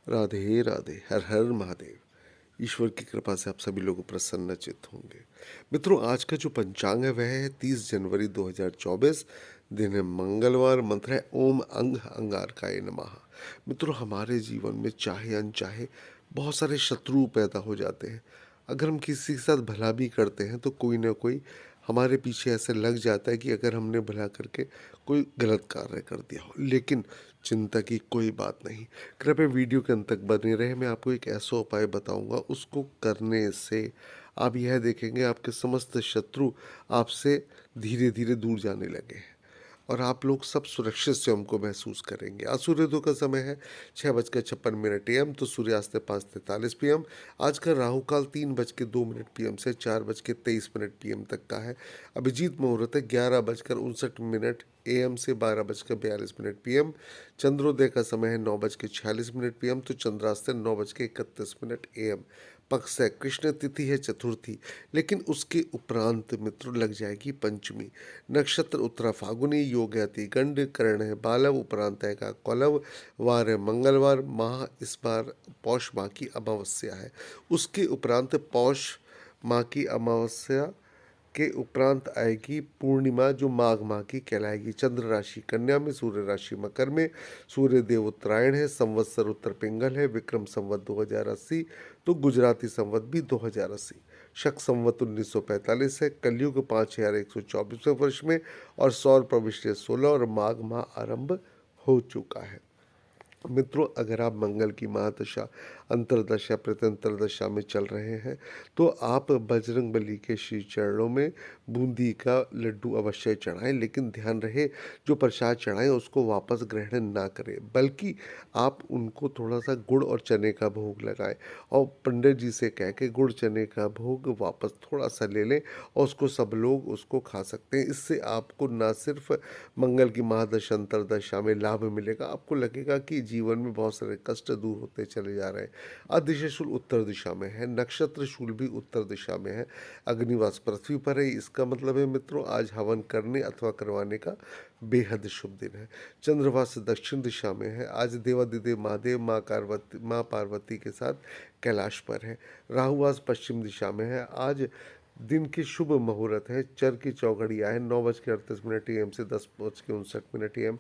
राधे राधे, हर हर महादेव। ईश्वर की कृपा से आप सभी लोग प्रसन्नचित्त होंगे। मित्रों, आज का जो पंचांग है वह है 30 जनवरी 2024। दिन है मंगलवार। मंत्र है ओम अंग अंगारकाय नमः। मित्रों, हमारे जीवन में चाहे अनचाहे बहुत सारे शत्रु पैदा हो जाते हैं। अगर हम किसी के साथ भला भी करते हैं तो कोई ना कोई हमारे पीछे ऐसे लग जाता है कि अगर हमने भला करके कोई गलत कार्य कर दिया हो। लेकिन चिंता की कोई बात नहीं। कृपया वीडियो के अंत तक बने रहे। मैं आपको एक ऐसा उपाय बताऊंगा, उसको करने से आप यह देखेंगे आपके समस्त शत्रु आपसे धीरे धीरे दूर जाने लगे हैं और आप लोग सब सुरक्षित स्वयं को महसूस करेंगे। आज सूर्योदय का समय है 6:56 AM तो सूर्यास्त 5:43 PM। आज का राहु काल 3:02 PM से 4:23 PM तक का है। अभिजीत मुहूर्त है 11:59 AM से 12:42 PM। चंद्रोदय का समय है 9:46 PM तो चंद्रास्त 9:31 AM। पक्ष है कृष्ण, तिथि है चतुर्थी। लेकिन उसके उपरांत मित्रों लग जाएगी पंचमी। नक्षत्र उत्तरा फागुनी, योग है अतिगंड, करण है बालव, उपरांत है का कौलव, वार है मंगलवार। माह इस बार पौष माह की अमावस्या है। उसके उपरांत पौष माह की अमावस्या के उपरांत आएगी पूर्णिमा, जो माघ माह की कहलाएगी। चंद्र राशि कन्या में, सूर्य राशि मकर में। सूर्य देव उत्तरायण है, संवत्सर उत्तर पिंगल है, विक्रम संवत 2080 तो गुजराती संवत भी 2080। शक संवत 1945 है। कलयुग 5124वें वर्ष में और सौर प्रविष्टि 16 और माघ माह आरंभ हो चुका है। मित्रों, अगर आप मंगल की महादशा, अंतरदशा, प्रत्यंतर दशा में चल रहे हैं तो आप बजरंग बली के श्री चरणों में बूंदी का लड्डू अवश्य चढ़ाएं। लेकिन ध्यान रहे, जो प्रसाद चढ़ाएं उसको वापस ग्रहण ना करें, बल्कि आप उनको थोड़ा सा गुड़ और चने का भोग लगाएं और पंडित जी से कह के गुड़ चने का भोग वापस थोड़ा सा ले लें और उसको सब लोग उसको खा सकते हैं। इससे आपको ना सिर्फ मंगल की महादशा अंतरदशा में लाभ मिलेगा, आपको लगेगा कि जीवन में बहुत सारे कष्ट दूर होते चले जा रहे हैं। अदिशा शूल उत्तर दिशा में है, नक्षत्र शूल भी उत्तर दिशा में है, अग्निवास पृथ्वी पर है। इसका मतलब है मित्रों, आज हवन करने अथवा करवाने का बेहद शुभ दिन है। चंद्रवास दक्षिण दिशा में है। आज देवादिदेव महादेव माँ पार्वती के साथ कैलाश पर है। राहुवास पश्चिम दिशा में है। आज दिन की शुभ मुहूर्त है, चर की चौघड़िया है 9:38 AM से 10:59 AM।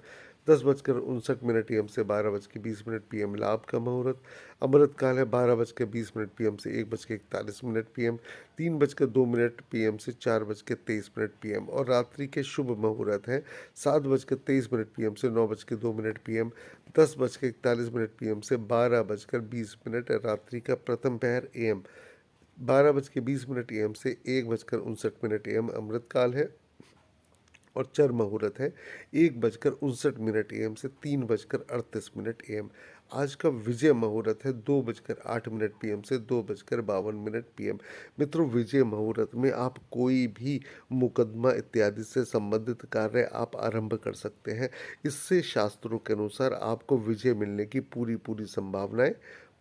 10:59 AM से 12:20 PM लाभ का मुहूर्त। अमृत काल है 12:20 PM से 1:41 PM। 3:02 PM से 4:23 PM और रात्रि के शुभ मुहूर्त है 7:23 PM से 9:02 PM। 10:41 PM से 12:20 रात्रि का प्रथम पहर AM। 12:20 AM से 1:59 AM अमृत काल है और चर मुहूर्त है 1:59 AM से 3:38 AM। आज का विजय मुहूर्त है 2:08 PM से 2:52 PM। मित्रों, विजय मुहूर्त में आप कोई भी मुकदमा इत्यादि से संबंधित कार्य आप आरंभ कर सकते हैं। इससे शास्त्रों के अनुसार आपको विजय मिलने की पूरी पूरी संभावनाएं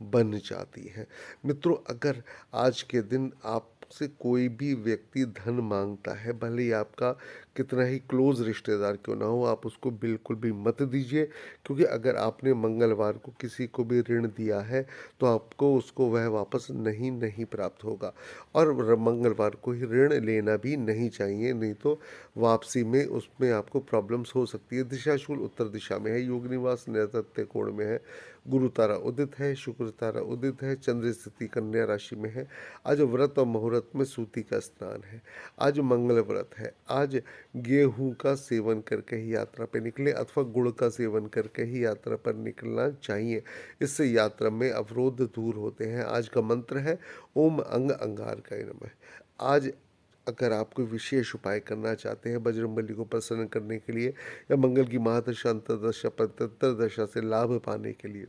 बन जाती है। मित्रों, अगर आज के दिन आपसे कोई भी व्यक्ति धन मांगता है, भले ही आपका कितना ही क्लोज रिश्तेदार क्यों ना हो, आप उसको बिल्कुल भी मत दीजिए। क्योंकि अगर आपने मंगलवार को किसी को भी ऋण दिया है तो आपको उसको वह वापस नहीं प्राप्त होगा। और मंगलवार को ही ऋण लेना भी नहीं चाहिए, नहीं तो वापसी में उसमें आपको प्रॉब्लम्स हो सकती है। दिशाशूल उत्तर दिशा में है, योग निवास नैऋत्य कोण में है, गुरु तारा उदित है, शुक्र तारा उदित है, चंद्र स्थिति कन्या राशि में है। आज व्रत और मुहूर्त में सूती का स्नान है। आज मंगल व्रत है। आज गेहूं का सेवन करके ही यात्रा पर निकले अथवा गुड़ का सेवन करके ही यात्रा पर निकलना चाहिए। इससे यात्रा में अवरोध दूर होते हैं। आज का मंत्र है ओम अंग अंगारकाय नमः। आज अगर आप कोई विशेष उपाय करना चाहते हैं बजरंगबली को प्रसन्न करने के लिए या मंगल की महादशा अंतरदशा प्रत्यंतर दशा से लाभ पाने के लिए,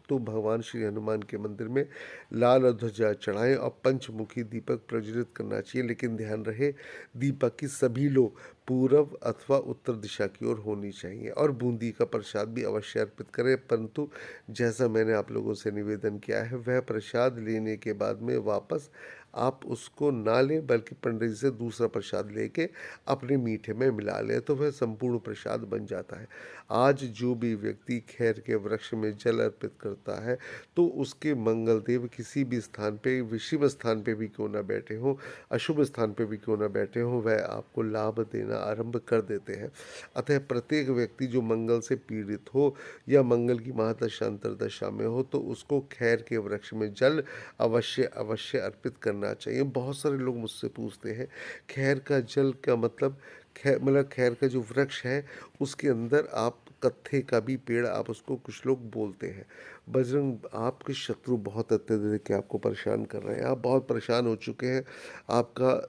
तो भगवान श्री हनुमान के मंदिर में लाल ध्वजा चढ़ाएं और पंचमुखी दीपक प्रज्वलित करना चाहिए। लेकिन ध्यान रहे, दीपक की सभी लो पूर्व अथवा उत्तर दिशा की ओर होनी चाहिए और बूंदी का प्रसाद भी अवश्य अर्पित करें। परंतु जैसा मैंने आप लोगों से निवेदन किया है, वह प्रसाद लेने के बाद में वापस आप उसको ना लें बल्कि पंडित जी से दूसरा प्रसाद लेके अपने मीठे में मिला लें, तो वह संपूर्ण प्रसाद बन जाता है। आज जो भी व्यक्ति खैर के वृक्ष में जल अर्पित करता है, तो उसके मंगल देव किसी भी स्थान पे, विषम स्थान पे भी क्यों ना बैठे हों, अशुभ स्थान पे भी क्यों ना बैठे हों, वह आपको लाभ देना आरंभ कर देते हैं। अतः प्रत्येक व्यक्ति जो मंगल से पीड़ित हो या मंगल की महादशा अंतरदशा में हो, तो उसको खैर के वृक्ष में जल अवश्य अवश्य अर्पित करना चाहिए। बहुत सारे लोग मुझसे पूछते हैं, खैर का जल का मतलब, खैर का जो वृक्ष है उसके अंदर आप कत्थे का भी पेड़, आप उसको, कुछ लोग बोलते हैं। बजरंग, आपके शत्रु बहुत अत्यधिक के आपको परेशान कर रहे हैं, आप बहुत परेशान हो चुके हैं, आपका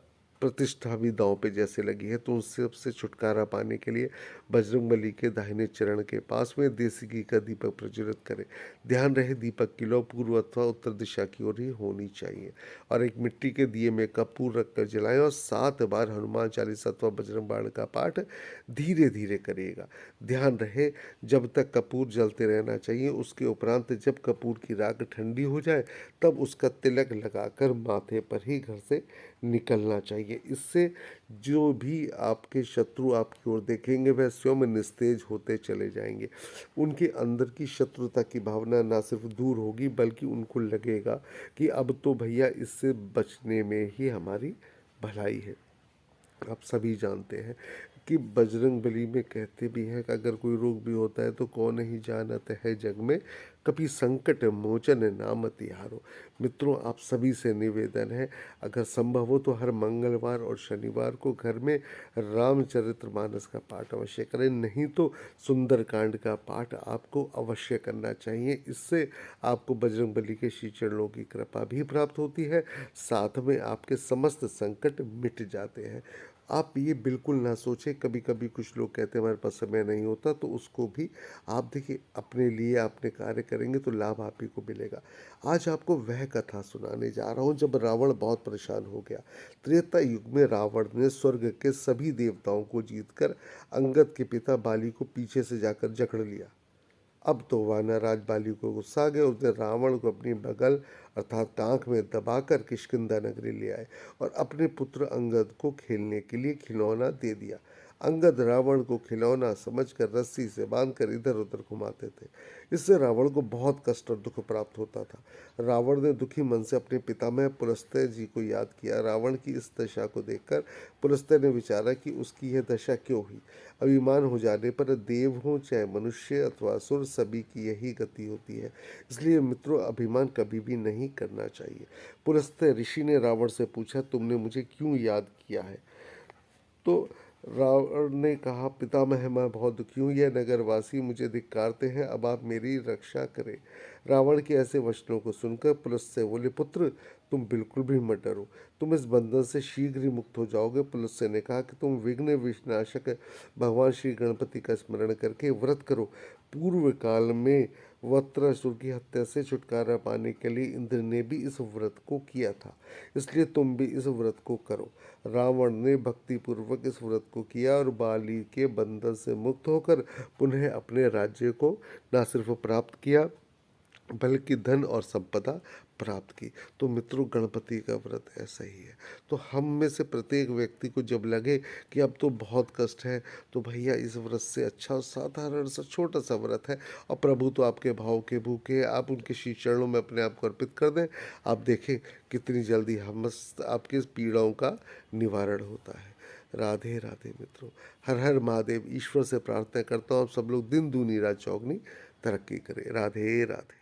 प्रतिष्ठा भी दांव पे जैसे लगी है, तो उन सबसे छुटकारा पाने के लिए बजरंगबली के दाहिने चरण के पास में देसी घी का दीपक प्रज्वलित करें। ध्यान रहे दीपक की लौ पूर्व अथवा उत्तर दिशा की ओर ही होनी चाहिए, और एक मिट्टी के दिए में कपूर रखकर जलाएं और 7 बार हनुमान चालीसा अथवा बजरंग बाण का पाठ धीरे धीरे करिएगा। ध्यान रहे जब तक कपूर जलते रहना चाहिए, उसके उपरांत जब कपूर की राख ठंडी हो जाए तब उसका तिलक लगाकर माथे पर ही घर से निकलना चाहिए। इससे जो भी आपके शत्रु आपकी ओर देखेंगे वह स्वयं निस्तेज होते चले जाएंगे। उनके अंदर की शत्रुता की भावना ना सिर्फ दूर होगी बल्कि उनको लगेगा कि अब तो भैया इससे बचने में ही हमारी भलाई है। आप सभी जानते हैं कि बजरंग बली में कहते भी हैं कि अगर कोई रोग भी होता है तो कौन ही जानत है जग में, कभी संकट मोचन नाम तिहारो। मित्रों, आप सभी से निवेदन है, अगर संभव हो तो हर मंगलवार और शनिवार को घर में रामचरितमानस का पाठ अवश्य करें, नहीं तो सुंदरकांड का पाठ आपको अवश्य करना चाहिए। इससे आपको बजरंग बली के श्री चरणों की कृपा भी प्राप्त होती है, साथ में आपके समस्त संकट मिट जाते हैं। आप ये बिल्कुल ना सोचें, कभी कभी कुछ लोग कहते हैं हमारे पास समय नहीं होता, तो उसको भी आप देखिए, अपने लिए अपने कार्य करेंगे तो लाभ आप ही को मिलेगा। आज आपको वह कथा सुनाने जा रहा हूँ जब रावण बहुत परेशान हो गया। त्रेता युग में रावण ने स्वर्ग के सभी देवताओं को जीतकर अंगद के पिता बाली को पीछे से जाकर जकड़ लिया। अब तो वानरराज बाली को गुस्सा आ गया, उसने रावण को अपनी बगल अर्थात टांक में दबाकर किष्किंधा नगरी ले आए और अपने पुत्र अंगद को खेलने के लिए खिलौना दे दिया। अंगद रावण को खिलौना समझकर रस्सी से बांधकर इधर उधर घुमाते थे। इससे रावण को बहुत कष्ट और दुख प्राप्त होता था। रावण ने दुखी मन से अपने पितामह पुलस्त्य जी को याद किया। रावण की इस दशा को देखकर पुलस्त्य ने विचारा कि उसकी यह दशा क्यों हुई। अभिमान हो जाने पर देव हो चाहे मनुष्य अथवा असुर, सभी की यही गति होती है। इसलिए मित्रों, अभिमान कभी भी नहीं करना चाहिए। पुलस्त्य ऋषि ने रावण से पूछा, तुमने मुझे क्यों याद किया है? तो रावण ने कहा, पितामह मैं बहुत दुखी हूँ, यह नगरवासी मुझे धिक्कारते हैं, अब आप मेरी रक्षा करें। रावण के ऐसे वचनों को सुनकर पुलस्त्य बोले, पुत्र तुम बिल्कुल भी मत डरो, तुम इस बंधन से शीघ्र ही मुक्त हो जाओगे। पुलस्त्य ने कहा कि तुम विघ्न विनाशक भगवान श्री गणपति का स्मरण करके व्रत करो। पूर्व काल में वृत्रासुर की हत्या से छुटकारा पाने के लिए इंद्र ने भी इस व्रत को किया था, इसलिए तुम भी इस व्रत को करो। रावण ने भक्ति पूर्वक इस व्रत को किया और बाली के बंधन से मुक्त होकर पुनः अपने राज्य को न सिर्फ प्राप्त किया बल्कि धन और संपदा प्राप्त की। तो मित्रों, गणपति का व्रत ऐसा ही है। तो हम में से प्रत्येक व्यक्ति को जब लगे कि अब तो बहुत कष्ट है, तो भैया इस व्रत से अच्छा और साधारण सा छोटा सा व्रत है, और प्रभु तो आपके भाव के भूखे हैं, आप उनके श्री चरणों में अपने आप को अर्पित कर दें। आप देखें कितनी जल्दी हम आपकी पीड़ाओं का निवारण होता है। राधे राधे मित्रों, हर हर महादेव। ईश्वर से प्रार्थना करता हूँ आप सब लोग दिन दूनी रात चौगनी तरक्की करें। राधे राधे।